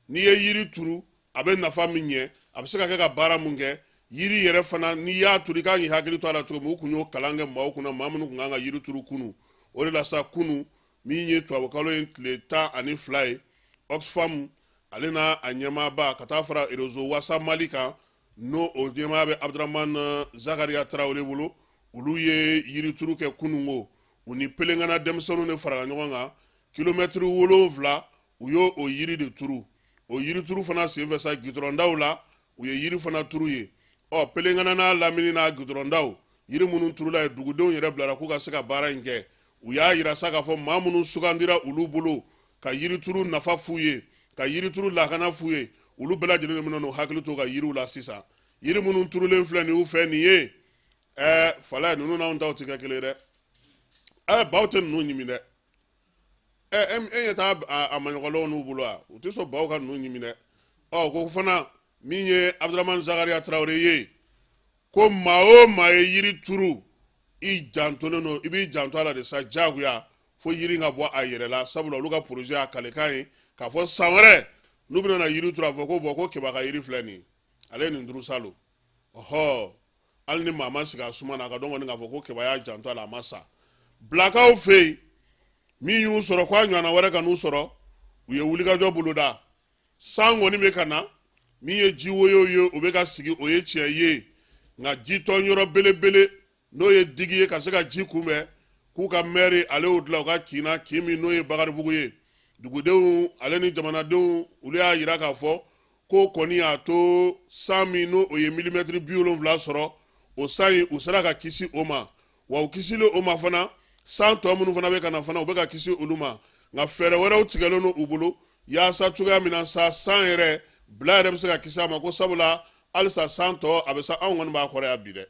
n'i ye yiri turu a bɛ nafa min ɲɛ a bɛ se ka kɛ ka baara mun kɛ yiri yɛrɛ fana n'i y'a turu i kan k'i hakili to a la cogo min u kun y'o kalan kɛ maaw kunna maa minnu kun kan ka yiri turu kunu o de la sa kunu min ye tubabukalo ye tile 12 ye Oxfam ale n'a a ɲɛmaaba ka taa fara réseau wasa Mali kan n'o o ɲɛmaa bɛ Abdramane Zakariya Tarawele bolo olu ye yiri turu kɛ kunungo u ni pelengana denmisɛnninw de farala ɲɔgɔn kan kilomètre 7 u y'o o yiri de turu o yiri turu fana senfɛ sa gidɔrɔndaw la u ye yiri fana turu ye pelengana n'a lamini n'a gidɔrɔndaw yiri minnu turula ye dugudenw yɛrɛ bilara k'u ka se ka baara in kɛ u y'a yira sa k'a fɔ maa minnu sugandira olu bolo ka yiri turu nafa f'u ye ka yiri turu lakana f'u ye olu bɛɛ lajɛlen de minnu hakili to ka yiriw la sisan yiri minnu turulen filɛ nin y'u fɛ nin ye fala ninnu n'anw taw tɛ kɛ kelen ye dɛ baw tɛ ninnu ɲimi dɛ e ɲɛ taa a maɲɔgɔnlaw n'u bolo wa u tɛ sɔn baw ka ninnu ɲimi dɛ ko fana min ye Abdramane Zakariya Tarawele ye ko maa o maa ye yiri turu i jantolen don i b'i janto a la de sa jagoya fo yiri ka bɔ a yɛrɛ la sabula olu ka projet y'a kalekan ye k'a fɔ san wɛrɛ n'u bɛna na yiri turu a fɔ ko ko keba ka yiri filɛ nin ale ye nin turu salo hali ni maa ma sigi a suma na a ka dɔn kɔni k'a fɔ ko keba y'a janto a la a ma sa bilakaw fɛ yen min y'u sɔrɔ k'a ɲɔgɔnna wɛrɛ ka n'u sɔrɔ u ye wulikajɔ boloda san kɔni bɛ ka na min ye ji woyo ye o bɛ ka sigi o ye tiɲɛ ye nka ji tɔn yɔrɔ belebele n'o ye digi ye ka se ka ji kunbɛn k'u ka maire ale y'o dilan u ka kin na kin min n'o ye Bakaribugu ye dugudenw ale ni jamanadenw olu y'a jira k'a fɔ ko kɔni y'a to san min n'o ye milimètre 70 sɔrɔ o san in u sera ka kisi o ma wa u kisilen o ma fana san tɔ minnu fana bɛ ka na fana u bɛ ka kisi olu ma nka fɛɛrɛ wɛrɛw tigɛlen don u bolo yaasa cogoya min na sa san yɛrɛ bila yɛrɛ bɛ se ka kisi a ma ko sabula halisa san tɔ a bɛ sa anw kɔni b'a kɔrɔ yan bi dɛ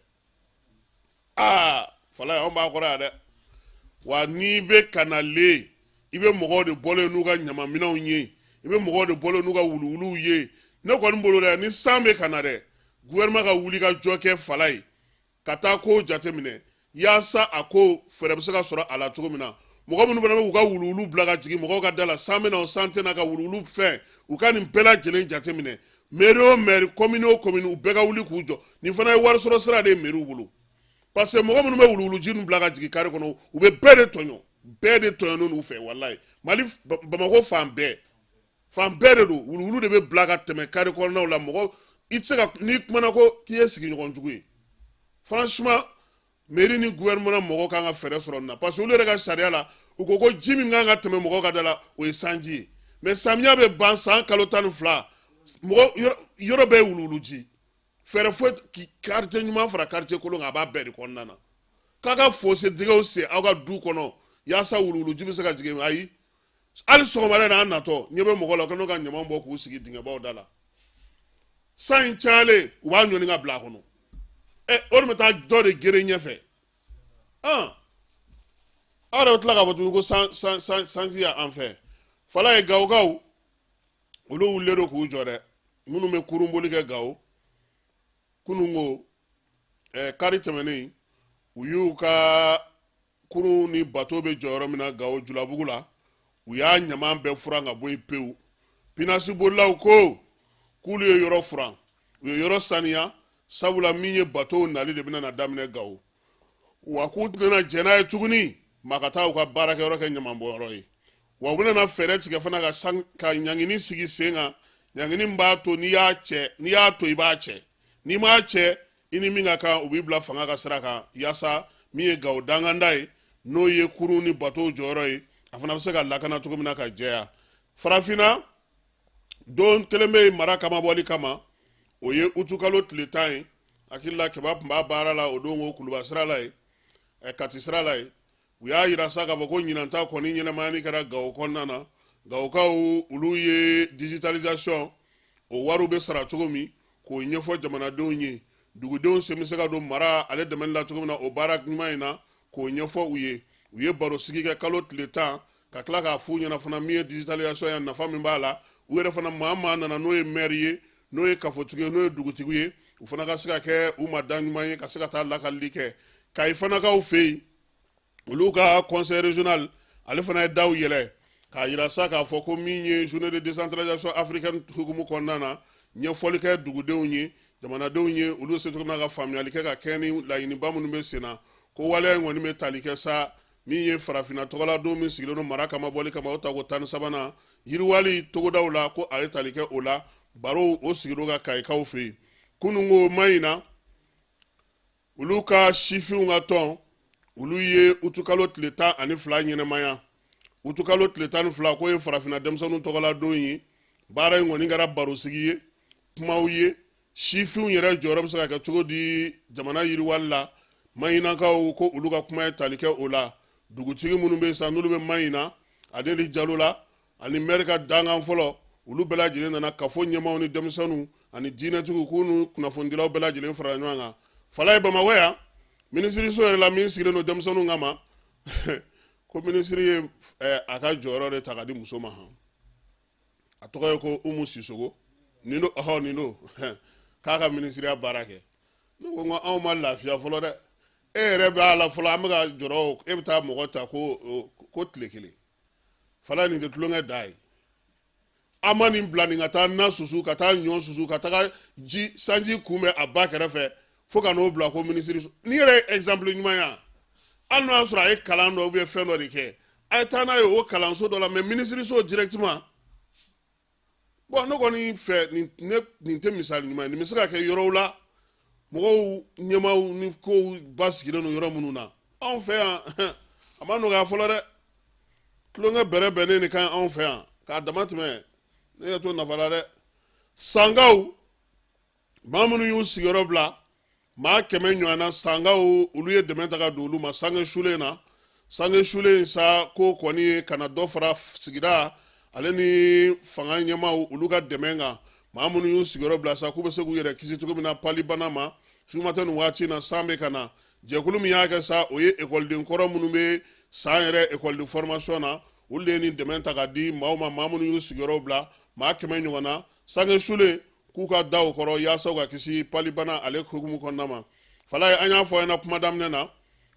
fala anw b'a kɔrɔ yan dɛ wa n'i bɛ kanalen i bɛ mɔgɔw de bɔlen n'u ka ɲamaminɛnw ye i bɛ mɔgɔw de bɔlen n'u ka wuluwuluw ye ne kɔni bolo dɛ ni san bɛ ka na dɛ gouvernement ka wuli ka jɔ kɛ fala ye ka taa ko jateminɛ yaasa a ko fɛrɛ bɛ se ka sɔrɔ a la cogo min na mɔgɔ minnu fana bɛ k'u ka wuluwulu bila ka jigin mɔgɔw ka da la san bɛ na o san tɛ na ka wuluwulu fɛn u ka nin bɛɛ lajɛlen jateminɛ maire o maire commune o commune u bɛɛ ka wuli k'u jɔ nin fana ye wari sɔrɔ sira de ye maire bolo parce que mɔgɔ minnu bɛ wuluwuluji ninnu bila ka jigin kari kɔnɔ u bɛ bɛɛ de tɔɲɔ bɛɛ de tɔɲɔnen n'u fɛ walayi mali bamakɔ fan bɛɛ de don wuluwulu de bɛ bila ka tɛmɛ kari kɔnɔnaw la mɔgɔ i tɛ se ka n'i kumana ko k'i ye sigiɲɔgɔnjugu ye franchement mairie ni gouvernement mɔgɔ kan ka fɛɛrɛ sɔrɔ nin na parce que olu yɛrɛ ka sariya la u ko ko ji min kan ka tɛmɛ mɔgɔ ka da la o ye sanji ye mais samiya bɛ ban san kalo 12 mɔgɔ yɔrɔ bɛɛ ye wuluwuluji fɛɛrɛ foyi quartier ɲuman fara quartier kolon a b'a bɛɛ de kɔnɔna na k'a ka fosse dingɛw sen aw ka du kɔnɔ yaasa wuluwuluji bɛ se ka jigin ayi hali sɔgɔmada in na an natɔ ɲɛ bɛ mɔgɔ la ko n'o ka ɲaman bɔ k'u sigi dingɛbaw da la san in cayalen u b'a ɲɔni ka bila a kɔnɔ o de bɛ taa dɔ de gere ɲɛfɛ aw yɛrɛ bɛ tila k'a fɔ tuguni ko sanji y'an fɛ fala ye Gawo olu wulilen don k'u jɔ dɛ minnu bɛ kurunboli kɛ Gawo kunun ko kari tɛmɛnen u y'u ka kurun ni bato bɛ jɔ yɔrɔ min na Gawo Julabugu la u y'a ɲaman bɛɛ furan ka bɔ yen pewu pinasi bolilaw ko k'olu ye yɔrɔ furan u ye yɔrɔ saniya sabula min ye bato nali de bɛna na daminɛ Gawo wa k'u tɛna jɛn n'a ye tuguni maa ka taa u ka baarakɛyɔrɔ kɛ ɲamanbɔnyɔrɔ ye wa u bɛna fɛɛrɛ tigɛ fana ka ɲangini sigi sen kan ɲangini min b'a to n'i y'a to i b'a cɛ n'i m'a cɛ i ni min ka kan u b'i bila fanga ka sira kan yaasa min ye Gawo danganda ye n'o ye kurun ni bato jɔyɔrɔ ye a fana bɛ se ka lakana cogo min na ka jɛya farafinna don kelen bɛ mara kama bɔli kama o ye utukalo tile 10 ye hakili la kɛba tun b'a baara la o don ko kuluba sira la ye kati sira la ye u y'a yira sa k'a fɔ ko ɲinanta kɔni ɲɛnamayani kɛra Gawo kɔnɔna na Gawokaw olu ye digitalisation o wariw bɛ sara cogo min k'o ɲɛfɔ jamanadenw ye dugudenw sen bɛ se ka don mara ale dɛmɛli la cogo min na o baara ɲuman in na k'o ɲɛfɔ u ye baro sigi kɛ kalo tile 10 ka tila k'a f'u ɲɛna fana min ye digitalisation ya nafa min b'a la u yɛrɛ fana maa nana n'o ye maire ye n'o ye kafotigi ye n'o ye dugutigi ye u fana ka se ka kɛ u ma da ɲuman ye ka se ka taa lakalili kɛ Kayi fana kaw fɛ yen olu ka conseil régional ale fana ye daw yɛlɛ k'a yira sa k'a fɔ ko min ye journée de décentralisation africaine hukumu kɔnɔna na ɲɛfɔli kɛ dugudenw ye jamanadenw ye olu se cogo min na ka faamuyali kɛ ka kɛ ni laɲiniba minnu bɛ sen na ko waleya in kɔni bɛ tali kɛ sa min ye farafinna tɔgɔladenw min sigilen don mara kama bɔli kama o ta ko 13nan yiriwali togodaw la ko a ye tali kɛ o la baro o sigilen ka Kayikaw fɛ yen kunun ko maɲi na olu ka sifinw ka tɔn olu ye utukalo tile 12 ɲɛnɛmaya utukalo tile 12 ko ye farafinna denmisɛnninw tɔgɔladon ye baara in kɔni kɛra baro sigi ye kumaw ye sifinw yɛrɛ jɔyɔrɔ bɛ se ka kɛ cogo di jamana yiriwali la maɲinakaw ko olu ka kuma ye tali kɛ o la dugutigi minnu bɛ san n'olu bɛ maɲina Adeli Jalo la ani maire ka dangan fɔlɔ olu bɛɛ lajɛlen nana kafo ɲɛmaw ni denmisɛnninw ani diinɛtigiw k'u ni kunnafonidilaw bɛɛ lajɛlen fara ɲɔgɔn kan fala ye Bamakɔ yan minisiriso yɛrɛ la min sigilen don denmisɛnninw kama ko minisiri ye a ka jɔyɔrɔ de ta ka di muso ma a tɔgɔ ye ko Umu Sisogo nin do k'a ka minisiriya baara kɛ ne ko n ko anw ma lafiya fɔlɔ dɛ e yɛrɛ b'a la fɔlɔ an bɛ ka jɔrɔ e bɛ taa mɔgɔ ta ko tile kelen fala nin tɛ tulonkɛ da ye an ma nin bila nin ka taa na susu ka taa ɲɔ susu ka taga sanji kunbɛn a ba kɛrɛfɛ fo ka n'o bila ko minisiri ni yɛrɛ ye exemple ɲuman ye hali n'o y'a sɔrɔ a ye kalan dɔ ou fɛn dɔ de kɛ a ye taa n'a ye o kalanso dɔ la mais minisiriso directement bon ne kɔni fɛ nin tɛ misali ɲuman ye nin bɛ se ka kɛ yɔrɔw la mɔgɔw ɲɛmaw ni kow ba sigilen don yɔrɔ minnu na anw fɛ yan a ma nɔgɔya fɔlɔ dɛ tulonkɛ bɛrɛ bɛnnen de ka ɲi anw fɛ yan k'a dama tɛmɛ ne yɛ to nafa la dɛ sangaw maa minnu y'u sigiyɔrɔ bila maa 100 ɲɔgɔnna sangaw olu ye dɛmɛ ta ka don olu ma sange sulen na sange sulen sa ko kɔni ye kana dɔ fara sigida ale ni fanga ɲɛmaw olu ka dɛmɛ kan maa minnu y'u sigiyɔrɔ bila sa k'u bɛ se k'u yɛrɛ kisi cogo min na pali bana ma sumatɛ nin waati na san bɛ ka na jɛkulu min y'a kɛ sa o ye ekɔliden kɔrɔ minnu bɛ san yɛrɛ ekɔliden formation na olu de ye nin dɛmɛ ta ka di maaw ma maa minnu y'u sigiyɔrɔ bila maa 100 ɲɔgɔnna sange sulen k'u ka da o kɔrɔ yaasa u ka kisi pali bana ale hukumu kɔnɔna ma fala ye an y'a fɔ ɲɛna kuma daminɛ na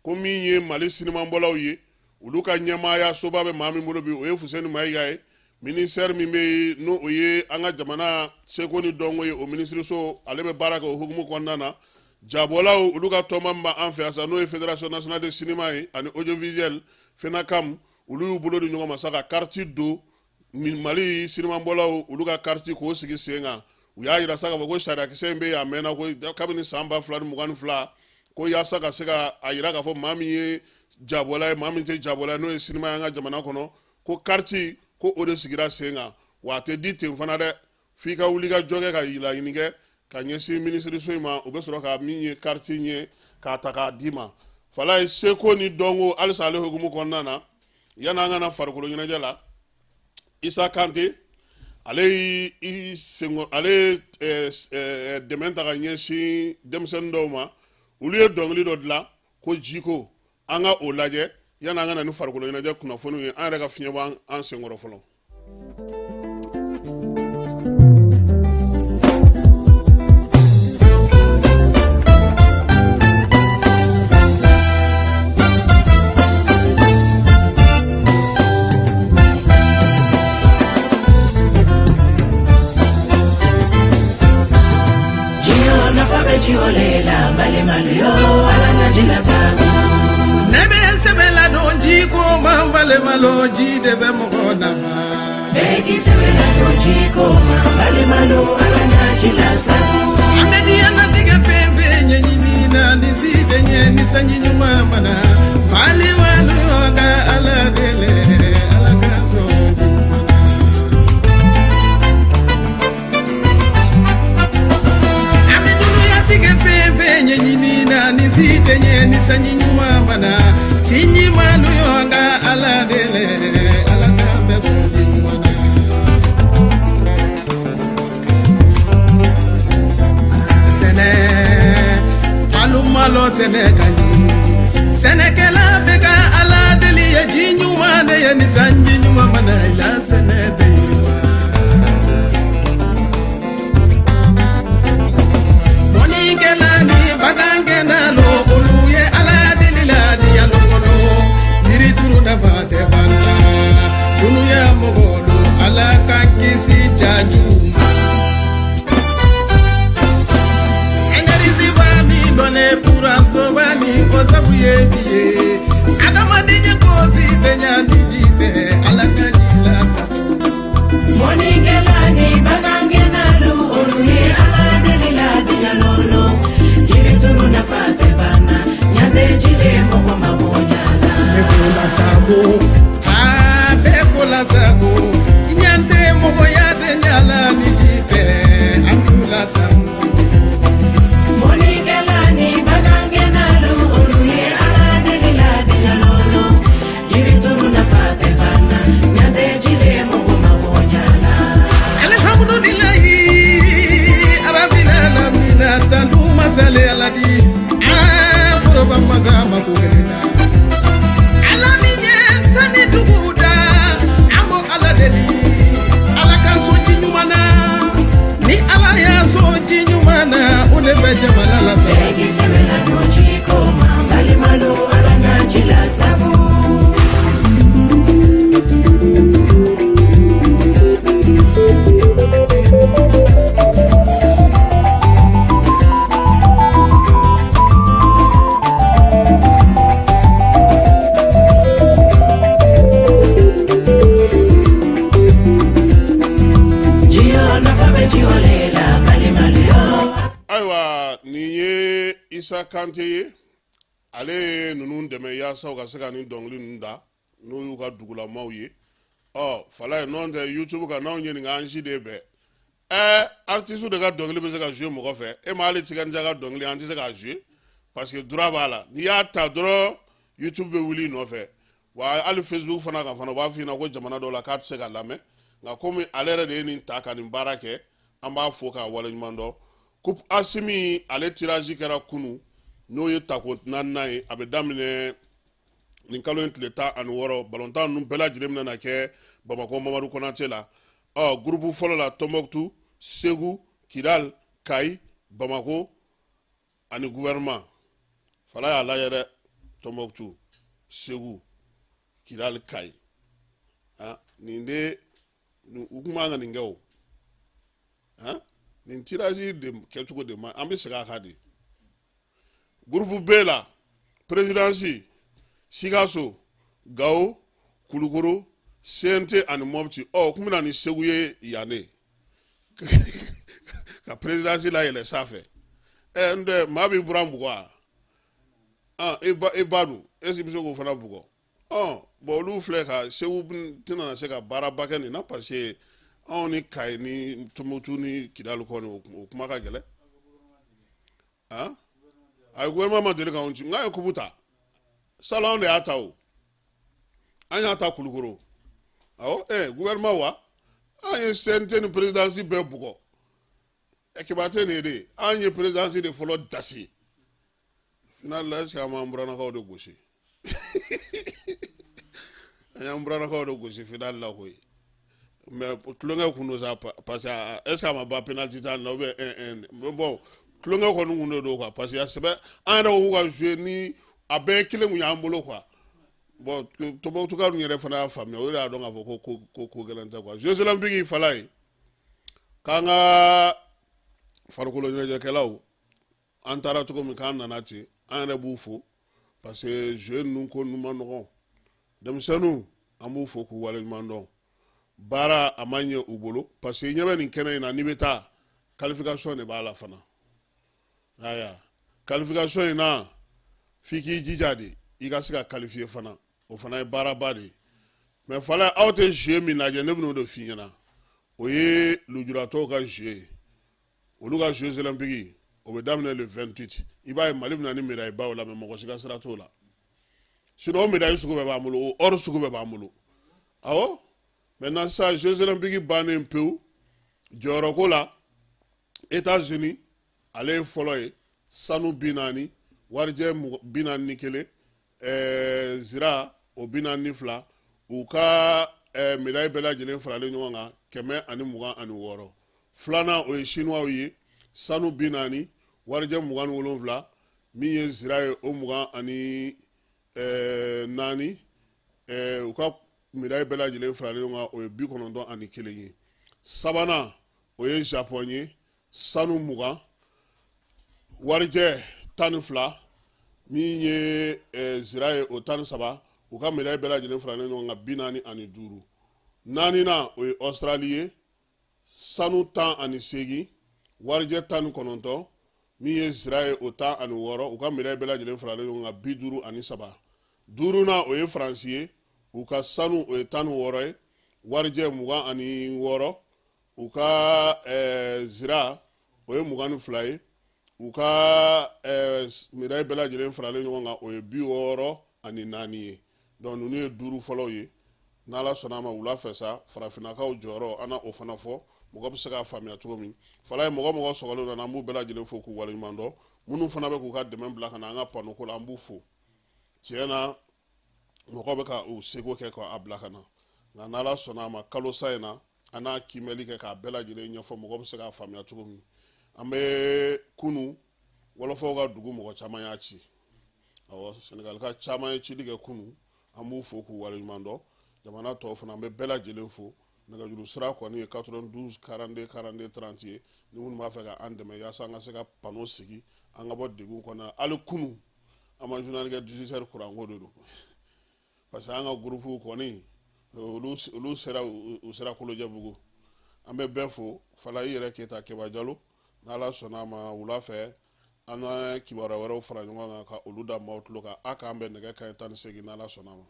ko min ye Mali sinimabɔlaw ye olu ka ɲɛmaaya soba bɛ maa min bolo bi o ye Fuseni Mayiga ye ministère min bɛ yen n'o o ye an ka jamana seko ni dɔnko ye o minisiriso ale bɛ baara kɛ o hukumu kɔnɔna na jabola olu ka tɔma min b'an fɛ yan sa n'o ye fédération nationale de cinéma ye ani audiovisuel FENACAM olu y'u bolo di ɲɔgɔn ma sa ka carte don Mali sinimabɔlaw olu ka carte k'o sigi sen kan u y'a yira sa k'a fɔ ko sariyakisɛ in bɛ yen a mɛnna ko kabini san 2022 ko yaasa ka se ka a yira k'a fɔ maa min ye jabɔla ye maa min tɛ jabɔla ye n'o ye sinima ye an ka jamana kɔnɔ ko carte ko o de sigira sen kan wa a tɛ di ten fana dɛ f'i ka wuli ka jɔ kɛ ka laɲini kɛ ka ɲɛsin minisiriso in ma u bɛ sɔrɔ ka min ye carte ɲɛ k'a ta k'a d'i ma fala ye seko ni dɔnko halisa ale hukumu kɔnɔna na yanni an ka na farikolo ɲɛnajɛ la Isa Kante ale dɛmɛ ta ka ɲɛsin denmisɛnnin dɔw ma olu ye dɔnkili dɔ dilan ko jiko an ka o lajɛ yanni an ka na ni farikolo ɲɛnajɛ kunnafoniw ye an yɛrɛ ka fiɲɛ bɔ an senkɔrɔ fɔlɔ. Sebela donji ko mambale maloji de be mona ma beki sebela donji ko mambale malo alanya jilasa amedi ana diga fembe nyenyi na nisite nyenyi sanyi nyuma mana bali malo ga ala dele ala kanso amedi ya diga fembe nyenyi na nisite nyenyi sanyi nyuma mana Sinyi malu yonga ala dele ala kambe soji mwana Sene alu malo sene kanyi Sene kela beka ala deli ya jinyu mane ya nisanji nyuma mana ila sene deywa Moni kela ni bagange na lo uluye ala deli la di ya lo Nafate banda dunuya mogolo ala kankisi jajuma Engarizi bami done puranso bani kosabuye diye Adama dinye kozi benya nijite ala kajila sabu Moningelani bagangena lu oluye ala delila diya lolo Yirituru nafate banda nyate jile mogo mabonyala Bekola sago, bekola sago, inyante mogo yade nyala nijite, antula sago. Monigelani bagangena lu oluye ala delila diya lolo, yirituru nafate bana, nyante jile mogo mabonyala. Alhamdulillahi, arabina lamina tandu masale aladi, furoba mazama kuhena. Ala kan soji nyumana ni ala ya soji nyumana ule be jamana la sa begi sebela doji ko mambali malo ala ngajila sabu Isa Kante ye ale nunu dɛmɛ yaasa u ka se ka ni dɔnkili ninnu da n'o y'u ka dugulamaw ye fala ye nɔn tɛ YouTube kan n'anw ɲininka an si de bɛɛ artiste de ka dɔnkili bɛ se ka jouer mɔgɔ fɛ e ma hali Tiganija ka dɔnkili an tɛ se ka jouer parce que droit b'a la n'i y'a ta dɔrɔn YouTube bɛ wuli i nɔfɛ wa hali Facebook fana kan fana u b'a f'i ɲɛna ko jamana dɔw la k'a tɛ se ka lamɛn nka komi ale yɛrɛ de ye nin ta ka nin baara kɛ an b'a fo k'a waleɲuman dɔn Coupe Asimi ale tirage kɛra kunu n'o ye tako 4nan ye a bɛ daminɛ nin kalo in tile 16 balontan ninnu bɛɛ lajɛlen bɛna kɛ Bamako Mamadu Konate la groupe fɔlɔ la Tombouctou, Ségou, Kidal, Kayi, Bamako ani gouvernement fala y'a lajɛ dɛ Tombouctou, Ségou, Kidal, Kayi nin de u kun man ka nin kɛ o nin tirage de kɛcogo de ma an bɛ segin a kan de groupe B la présidence Sikaso Gao Kulukoro CNT ani Mopti kumina ni Segu ye yane ka présidence la yele safe nde mabi buram bugwa ibadu esibiso ko fana bugo bon olu filɛ ka Segu tɛna na se ka baaraba kɛ nin na parce que anw ni Kayi ni Tumutu ni Kidali kɔni o kuma ka gɛlɛn a gouvernement ma deli k'anw ci nka ye kubu ta salon de y'a ta o an y'a ta Kulukoro gouvernement wa an ye CNT ni présidence bɛɛ bugɔ kiba tɛ nin ye de an ye présidence de fɔlɔ dasi final la est ce que an m'an buranakaw de gosi an y'an buranakaw de gosi final la koyi mais tulonkɛ kun do sa parce que est ce que a ma ban penalty ta nin na ou bien 1-1 bon tulonkɛ kɔni kun do quoi parce que a sɛbɛ an yɛrɛ ko k'u ka jouer ni a bɛɛ ye kelen kun y'an bolo quoi bon Tɔnbɔkutuka ninnu yɛrɛ fana y'a faamuya o de y'a dɔn k'a fɔ ko gɛlɛn tɛ quoi Jeux olympiques fala ye k'an ka farikolo ɲɛnajɛkɛlaw an taara cogo min k'an nana ten an yɛrɛ b'u fo parce que jeux ninnu ko ninnu ma nɔgɔn denmisɛnninw an b'u fo k'u waleɲuman dɔn baara a ma ɲɛ u bolo parce que ɲɛ bɛ nin kɛnɛ in na n'i bɛ taa qualification de b'a la fana qualification in na f'i k'i jija de i ka se ka qualifier fana o fana ye baaraba de ye mais fala aw tɛ jeu min lajɛ ne bɛn'o de f'i ɲɛna o ye lujuratɔw ka jeu ye olu ka Jeux olympiques o bɛ daminɛ le 28 i b'a ye Mali bɛna ni médaille baw la mais mɔgɔ si ka sira t'o la sinon o médaille sugu bɛɛ b'an bolo o or sugu bɛɛ b'an bolo awɔ maintenant sa Jeux olympiques bannen pewu jɔyɔrɔko la États-Unis ale ye fɔlɔ ye sanu 40 warijɛ 41 zira o 42 u ka médaille bɛɛ lajɛlen faralen ɲɔgɔn kan 126 filanan o ye chinois ye sanu 40 warijɛ 27 min ye zira ye o 24 u ka médaille bɛɛ lajɛlen faralen ɲɔgɔn kan o ye 91 ye sabanan o ye Japon ye sanu 20 warijɛ 12 min ye zira ye o 13 u ka médaille bɛɛ lajɛlen faralen ɲɔgɔn kan 45 naaninan o ye Australie ye sanu 18 warijɛ 19 min ye zira ye o 16 u ka médaille bɛɛ lajɛlen faralen ɲɔgɔn kan 53 duurunan o ye Faransi ye u ka sanu o ye 16 ye warijɛ 26 u ka zira o ye 22 ye u ka médaille bɛɛ lajɛlen faralen ɲɔgɔn kan o ye 64 ye donc ninnu ye duuru fɔlɔw ye n'Ala sɔnna a ma wula fɛ sa farafinnakaw jɔyɔrɔ an na o fana fɔ mɔgɔ bɛ se k'a faamuya cogo min fala ye mɔgɔ sɔgɔlen na an b'u bɛɛ lajɛlen fo k'u waleɲuman dɔn minnu fana bɛ k'u ka dɛmɛ bila ka na an ka panneau ko la an b'u fo tiɲɛ na mɔgɔ bɛ ka u seko kɛ k'a bila ka na nka n'Ala sɔnna a ma kalo sa in na an n'a kiimɛli kɛ k'a bɛɛ lajɛlen ɲɛfɔ mɔgɔ bɛ se k'a faamuya cogo min an bɛ kunu wɔlɔfɔw ka dugu mɔgɔ caman y'a ci awɔ Senegalika caman ye cili kɛ kunu an b'u fo k'u waleɲuman dɔn jamana tɔw fana an bɛ bɛɛ lajɛlen fo nɛgɛjuru sira kɔni ye 92 42 42 30 ye ni minnu b'a fɛ ka an dɛmɛ yaasa an ka se ka panneau sigi an ka bɔ degun kɔnɔ hali kunu an ma journal kɛ 18 heures kuranko de don parce que an ka groupe kɔni olu sera Kolojɛbugu an bɛ bɛɛ fo Fala i yɛrɛ Keyita Keba Jalo n'Ala sɔnna a ma wula fɛ an ka kibaruya wɛrɛw fara ɲɔgɔn kan ka olu da maaw tulo kan a k'an bɛn nɛgɛ kanɲɛ 18 n'Ala sɔnna a ma